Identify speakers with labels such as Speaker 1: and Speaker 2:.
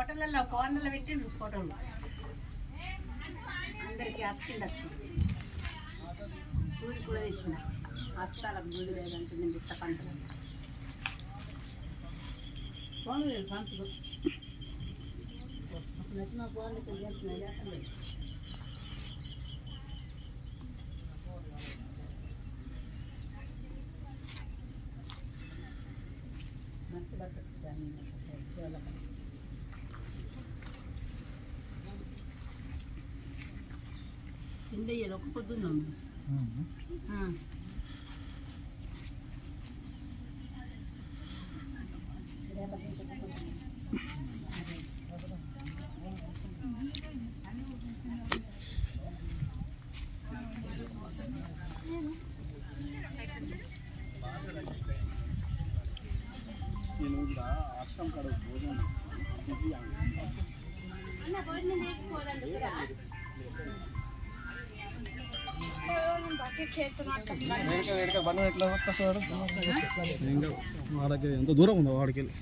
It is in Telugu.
Speaker 1: హోటళ్ళల్లో కార్నర్లో పెట్టిండ్రు ఫోటోలు అందరికీ వచ్చిండొచ్చు దూది కూడా తెచ్చిన హస్తాలకు దూది లేదంటే నేను ఇట్ట పంటలు ఫోన్ లేదు పంటలు నచ్చిన ఫోన్లు ఇక్కడ చేస్తున్నాయి చేస్తలేదు మస్తు బతుకుతాను కింద ఒక పొద్దున్నాం
Speaker 2: నేను కూడా ఆశ్రమం కాడ భోజనం బండి ఎట్లా వస్తారు మా దగ్గర ఎంత దూరం ఉందో వాడికి వెళ్ళి